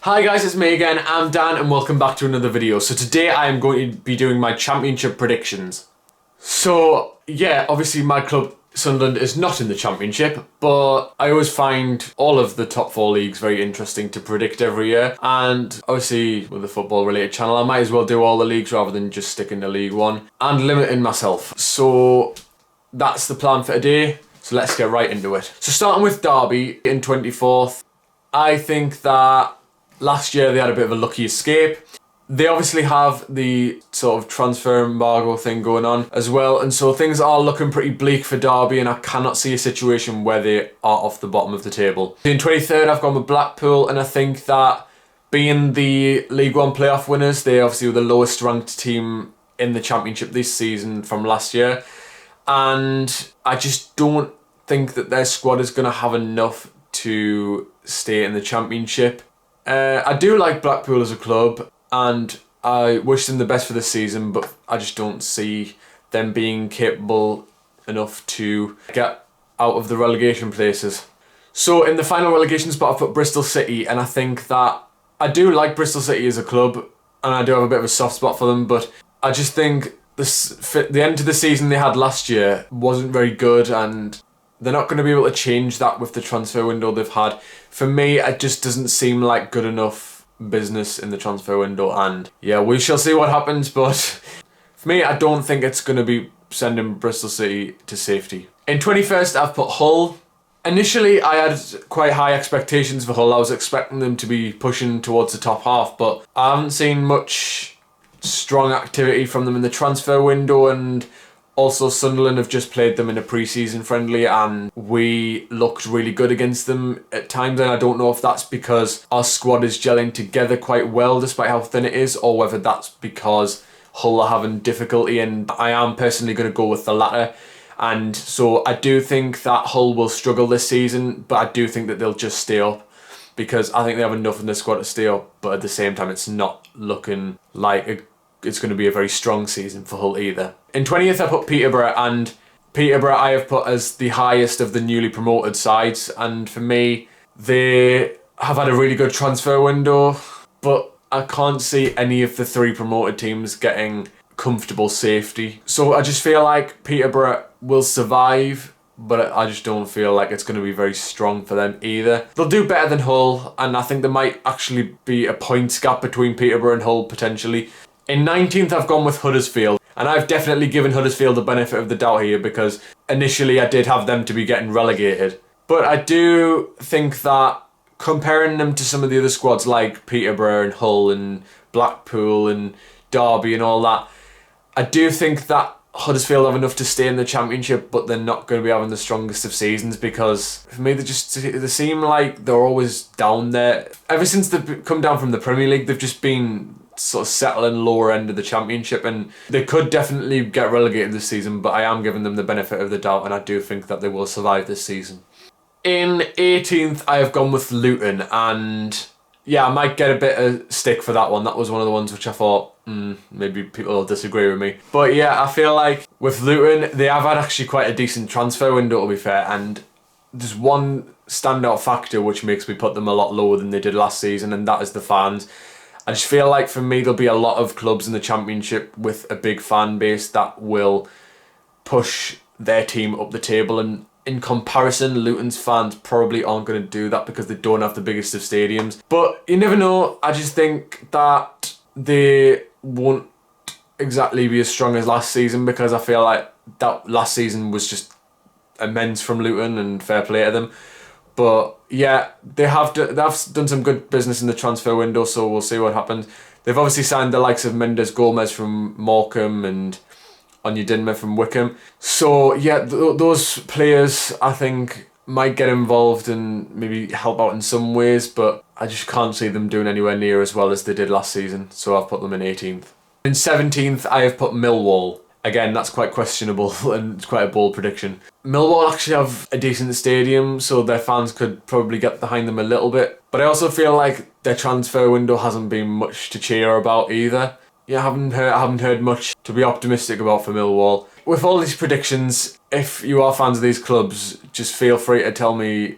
Hi guys, it's me again, I'm Dan and welcome back to another video. So today I am going to be doing my championship predictions. So yeah, obviously my club Sunderland is not in the championship, but I always find all of the top four leagues very interesting to predict every year. And obviously with a football related channel, I might as well do all the leagues rather than just sticking to League One and limiting myself. So that's the plan for today. So let's get right into it. So starting with Derby in 24th, I think that last year they had a bit of a lucky escape. They obviously have the sort of transfer embargo thing going on as well, and so things are looking pretty bleak for Derby, and I cannot see a situation where they are off the bottom of the table. In 23rd I've gone with Blackpool, and I think that being the League One playoff winners, they obviously were the lowest ranked team in the championship this season from last year, and I just don't think that their squad is going to have enough to stay in the championship. I do like Blackpool as a club and I wish them the best for this season, but I just don't see them being capable enough to get out of the relegation places. So in the final relegation spot I've put Bristol City, and I think that I do like Bristol City as a club and I do have a bit of a soft spot for them, but I just think the end of the season they had last year wasn't very good, and they're not going to be able to change that with the transfer window they've had. For me, it just doesn't seem like good enough business in the transfer window, and yeah, we shall see what happens, but for me, I don't think it's going to be sending Bristol City to safety. In 21st, I've put Hull. Initially, I had quite high expectations for Hull. I was expecting them to be pushing towards the top half, but I haven't seen much strong activity from them in the transfer window, and also Sunderland have just played them in a pre-season friendly and we looked really good against them at times, and I don't know if that's because our squad is gelling together quite well despite how thin it is, or whether that's because Hull are having difficulty, and I am personally going to go with the latter. And so I do think that Hull will struggle this season, but I do think that they'll just stay up because I think they have enough in the squad to stay up, but at the same time it's not looking like it's going to be a very strong season for Hull either. In 20th I put Peterborough, and Peterborough I have put as the highest of the newly promoted sides, and for me they have had a really good transfer window, but I can't see any of the three promoted teams getting comfortable safety. So I just feel like Peterborough will survive, but I just don't feel like it's going to be very strong for them either. They'll do better than Hull, and I think there might actually be a points gap between Peterborough and Hull potentially. In 19th I've gone with Huddersfield, and I've definitely given Huddersfield the benefit of the doubt here because initially I did have them to be getting relegated. But I do think that comparing them to some of the other squads like Peterborough and Hull and Blackpool and Derby and all that, I do think that Huddersfield have enough to stay in the championship, but they're not going to be having the strongest of seasons because for me they seem like they're always down there. Ever since they've come down from the Premier League, they've just been sort of settling lower end of the championship, and they could definitely get relegated this season, but I am giving them the benefit of the doubt and I do think that they will survive this season. In 18th I have gone with Luton, and yeah, I might get a bit of stick for that one. That was one of the ones which I thought maybe people will disagree with me, but yeah, I feel like with Luton they have had actually quite a decent transfer window to be fair, and there's one standout factor which makes me put them a lot lower than they did last season, and that is the fans. I just feel like for me there'll be a lot of clubs in the championship with a big fan base that will push their team up the table, and in comparison Luton's fans probably aren't going to do that because they don't have the biggest of stadiums. But you never know, I just think that they won't exactly be as strong as last season because I feel like that last season was just immense from Luton and fair play to them. But yeah, they have done some good business in the transfer window, so we'll see what happens. They've obviously signed the likes of Mendes Gomez from Mackem and Onyedinma from Wickham. So yeah, those players I think might get involved and maybe help out in some ways, but I just can't see them doing anywhere near as well as they did last season, so I've put them in 18th. In 17th I have put Millwall. Again, that's quite questionable and it's quite a bold prediction. Millwall actually have a decent stadium, so their fans could probably get behind them a little bit. But I also feel like their transfer window hasn't been much to cheer about either. Yeah, I haven't heard much to be optimistic about for Millwall. With all these predictions, if you are fans of these clubs, just feel free to tell me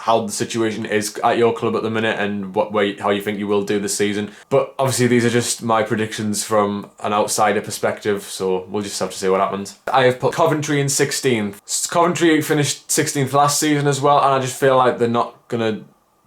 how the situation is at your club at the minute and how you think you will do this season. But obviously these are just my predictions from an outsider perspective, so we'll just have to see what happens. I have put Coventry in 16th. Coventry finished 16th last season as well, and I just feel like they're not going to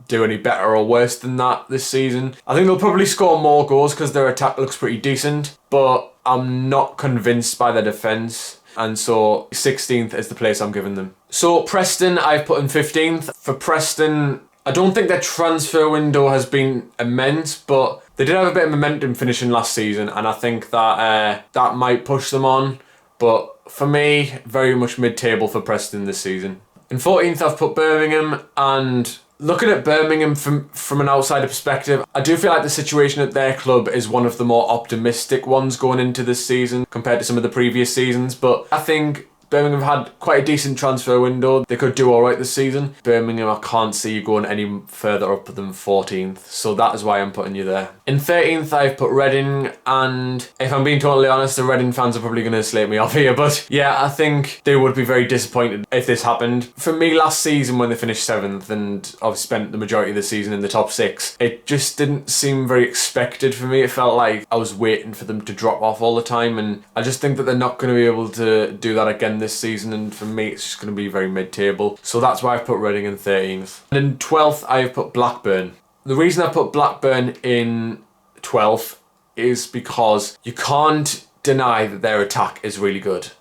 do any better or worse than that this season. I think they'll probably score more goals because their attack looks pretty decent, but I'm not convinced by their defence. And so 16th is the place I'm giving them. So Preston, I've put in 15th. For Preston, I don't think their transfer window has been immense, but they did have a bit of momentum finishing last season, and I think that that might push them on. But for me, very much mid-table for Preston this season. In 14th, I've put Birmingham, and looking at Birmingham from an outsider perspective, I do feel like the situation at their club is one of the more optimistic ones going into this season compared to some of the previous seasons. But I think Birmingham have had quite a decent transfer window. They could do alright this season. Birmingham, I can't see you going any further up than 14th. So that is why I'm putting you there. In 13th, I've put Reading, and if I'm being totally honest, the Reading fans are probably going to slate me off here. But yeah, I think they would be very disappointed if this happened. For me, last season when they finished 7th and I've spent the majority of the season in the top 6, it just didn't seem very expected for me. It felt like I was waiting for them to drop off all the time, and I just think that they're not going to be able to do that again this season, and for me it's just going to be very mid-table. So that's why I've put Reading in 13th. And in 12th I've put Blackburn. The reason I put Blackburn in 12th is because you can't deny that their attack is really good.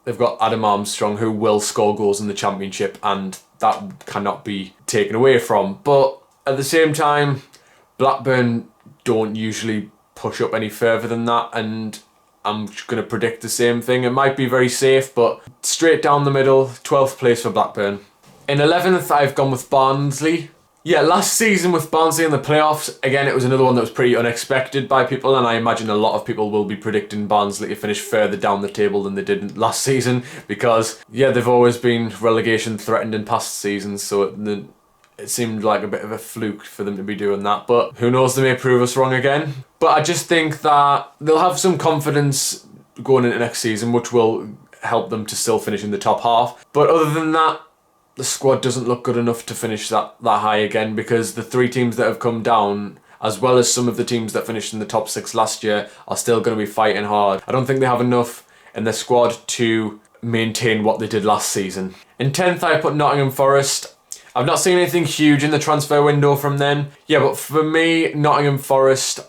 They've got Adam Armstrong, who will score goals in the Championship, and that cannot be taken away from. But at the same time, Blackburn don't usually push up any further than that, and I'm going to predict the same thing. It might be very safe, but straight down the middle, 12th place for Blackburn. In 11th, I've gone with Barnsley. Yeah, last season with Barnsley in the playoffs, again, it was another one that was pretty unexpected by people, and I imagine a lot of people will be predicting Barnsley to finish further down the table than they did last season, because, yeah, they've always been relegation threatened in past seasons, so it seemed like a bit of a fluke for them to be doing that, but who knows, they may prove us wrong again. But I just think that they'll have some confidence going into next season, which will help them to still finish in the top half. But other than that, the squad doesn't look good enough to finish that high again, because the 3 teams that have come down, as well as some of the teams that finished in the top 6 last year, are still going to be fighting hard. I don't think they have enough in their squad to maintain what they did last season. In 10th, I put Nottingham Forest. I've not seen anything huge in the transfer window from them. Yeah, but for me, Nottingham Forest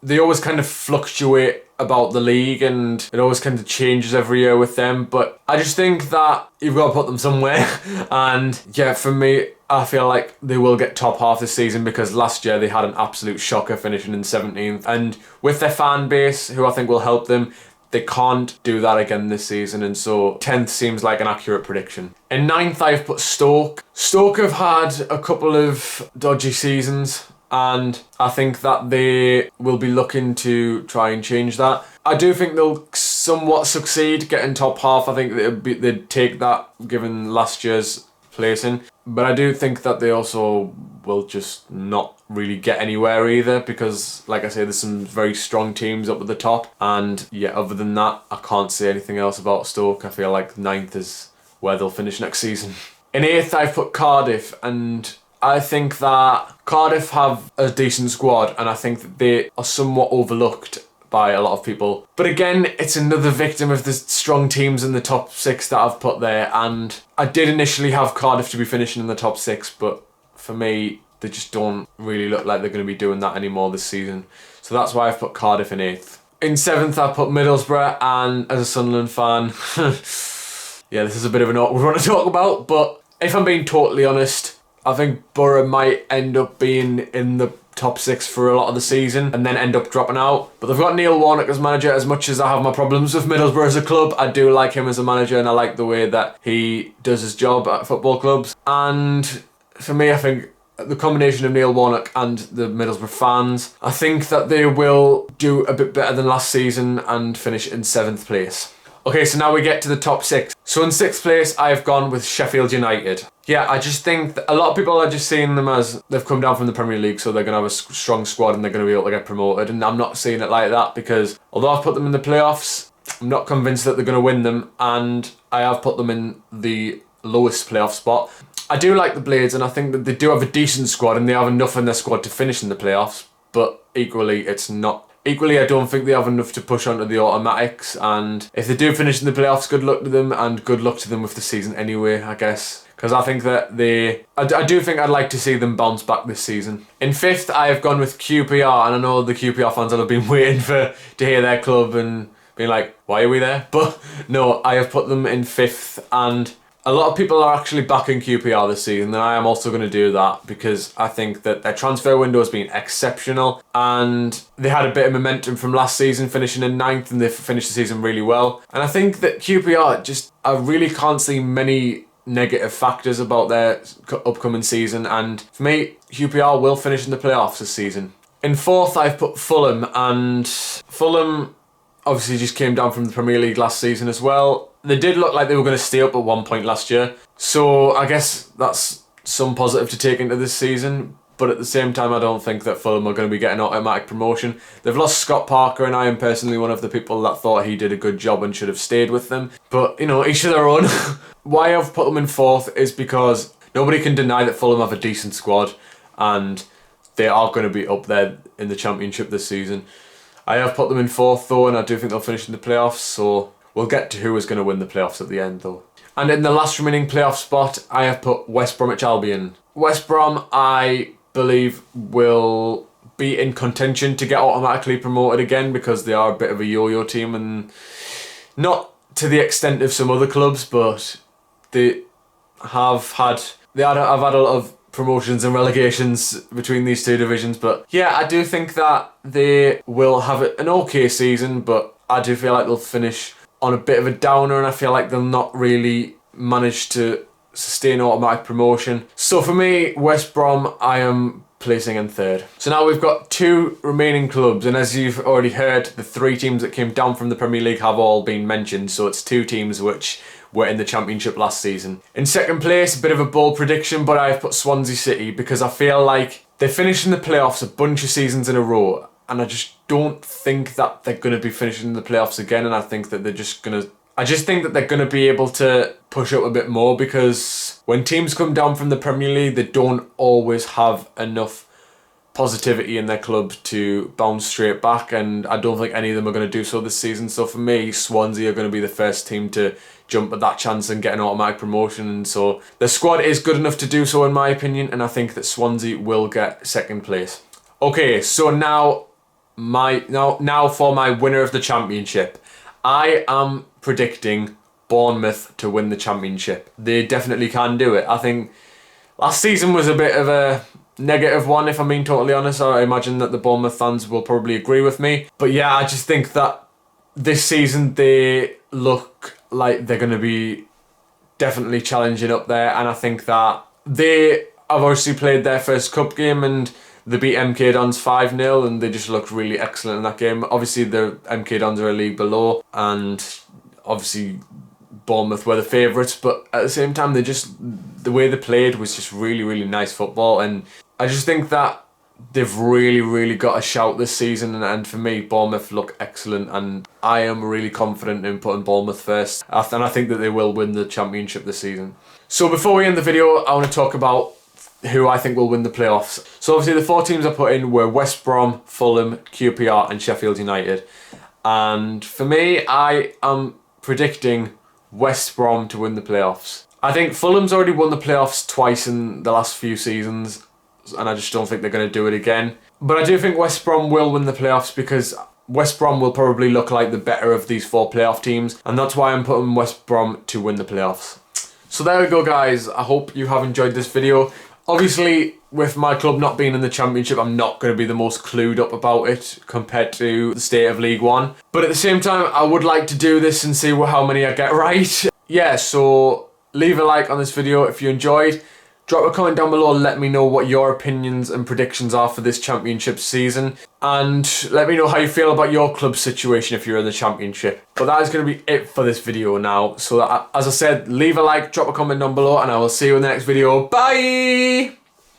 they always kind of fluctuate about the league, and it always kind of changes every year with them. But I just think that you've got to put them somewhere. And yeah, for me, I feel like they will get top half this season, because last year they had an absolute shocker finishing in 17th. And with their fan base, who I think will help them, they can't do that again this season, and so 10th seems like an accurate prediction. In 9th, I've put Stoke. Stoke have had a couple of dodgy seasons, and I think that they will be looking to try and change that. I do think they'll somewhat succeed getting top half. I think they'd take that given last year's placing. But I do think that they also will just not really get anywhere either, because like I say, there's some very strong teams up at the top, and yeah, other than that, I can't say anything else about Stoke. I feel like 9th is where they'll finish next season. In 8th, I've put Cardiff, and I think that Cardiff have a decent squad, and I think that they are somewhat overlooked by a lot of people. But again, it's another victim of the strong teams in the top 6 that I've put there, and I did initially have Cardiff to be finishing in the top 6, but for me, they just don't really look like they're going to be doing that anymore this season. So that's why I've put Cardiff in 8th. In 7th, I put Middlesbrough, and as a Sunderland fan, yeah, this is a bit of an awkward one to talk about, but if I'm being totally honest, I think Borough might end up being in the top 6 for a lot of the season and then end up dropping out. But they've got Neil Warnock as manager. As much as I have my problems with Middlesbrough as a club, I do like him as a manager, and I like the way that he does his job at football clubs. And for me, I think the combination of Neil Warnock and the Middlesbrough fans, I think that they will do a bit better than last season and finish in 7th place. Okay, so now we get to the top 6. So in 6th place, I've gone with Sheffield United. Yeah, I just think that a lot of people are just seeing them as they've come down from the Premier League, so they're going to have a strong squad and they're going to be able to get promoted. And I'm not seeing it like that, because although I've put them in the playoffs, I'm not convinced that they're going to win them, and I have put them in the lowest playoff spot. I do like the Blades, and I think that they do have a decent squad, and they have enough in their squad to finish in the playoffs. But equally, it's not. Equally, I don't think they have enough to push onto the automatics. And if they do finish in the playoffs, good luck to them, and good luck to them with the season anyway, I guess. Because I think that I do think I'd like to see them bounce back this season. In 5th, I have gone with QPR, and I know the QPR fans will have been waiting to hear their club and being like, why are we there? But no, I have put them in 5th, and a lot of people are actually backing QPR this season, and I am also going to do that because I think that their transfer window has been exceptional, and they had a bit of momentum from last season, finishing in 9th, and they finished the season really well. And I think that QPR I really can't see many negative factors about their upcoming season, and for me, QPR will finish in the playoffs this season. In 4th, I've put Fulham, and Fulham obviously just came down from the Premier League last season as well. They did look like they were going to stay up at one point last year, so I guess that's some positive to take into this season. But at the same time, I don't think that Fulham are going to be getting automatic promotion. They've lost Scott Parker, and I am personally one of the people that thought he did a good job and should have stayed with them. But, you know, each to their own. Why I've put them in 4th is because nobody can deny that Fulham have a decent squad, and they are going to be up there in the Championship this season. I have put them in 4th though, and I do think they'll finish in the playoffs, so we'll get to who is going to win the playoffs at the end though. And in the last remaining playoff spot, I have put West Bromwich Albion. West Brom, I believe, will be in contention to get automatically promoted again because they are a bit of a yo-yo team, and not to the extent of some other clubs, but they have had a lot of promotions and relegations between these two divisions. But yeah, I do think that they will have an okay season, but I do feel like they'll finish on a bit of a downer, and I feel like they'll not really manage to sustain automatic promotion. So for me, West Brom, I am placing in 3rd. So now we've got 2 remaining clubs, and as you've already heard, the 3 teams that came down from the Premier League have all been mentioned, so it's 2 teams which were in the Championship last season. In 2nd place, a bit of a bold prediction, but I've put Swansea City because I feel like they finished in the playoffs a bunch of seasons in a row, and I just don't think that they're going to be finishing in the playoffs again, and I think that they're just going to... I just think that they're going to be able to push up a bit more, because when teams come down from the Premier League, they don't always have enough positivity in their club to bounce straight back, and I don't think any of them are going to do so this season. So for me, Swansea are going to be the first team to jump at that chance and get an automatic promotion, and so the squad is good enough to do so in my opinion, and I think that Swansea will get 2nd place. Okay, so now for my winner of the Championship. I am predicting Bournemouth to win the Championship. They definitely can do it. I think last season was a bit of a negative one, if I'm being totally honest. I imagine that the Bournemouth fans will probably agree with me. But yeah, I just think that this season they look like they're going to be definitely challenging up there, and I think that they have obviously played their first cup game and they beat MK Dons 5-0, and they just looked really excellent in that game. Obviously the MK Dons are a league below, and obviously Bournemouth were the favourites, but at the same time the way they played was just really, really nice football, and I just think that they've really, really got a shout this season, and for me, Bournemouth look excellent, and I am really confident in putting Bournemouth first, and I think that they will win the Championship this season. So before we end the video, I want to talk about who I think will win the playoffs. So obviously the 4 teams I put in were West Brom, Fulham, QPR and Sheffield United. And for me, I am predicting West Brom to win the playoffs. I think Fulham's already won the playoffs twice in the last few seasons, and I just don't think they're going to do it again. But I do think West Brom will win the playoffs because West Brom will probably look like the better of these 4 playoff teams, and that's why I'm putting West Brom to win the playoffs. So there we go, guys. I hope you have enjoyed this video. Obviously, with my club not being in the Championship, I'm not going to be the most clued up about it compared to the state of League One. But at the same time, I would like to do this and see how many I get right. Yeah, so leave a like on this video if you enjoyed. Drop a comment down below and let me know what your opinions and predictions are for this Championship season. And let me know how you feel about your club situation if you're in the Championship. But that is going to be it for this video now. So that, as I said, leave a like, drop a comment down below, and I will see you in the next video. Bye!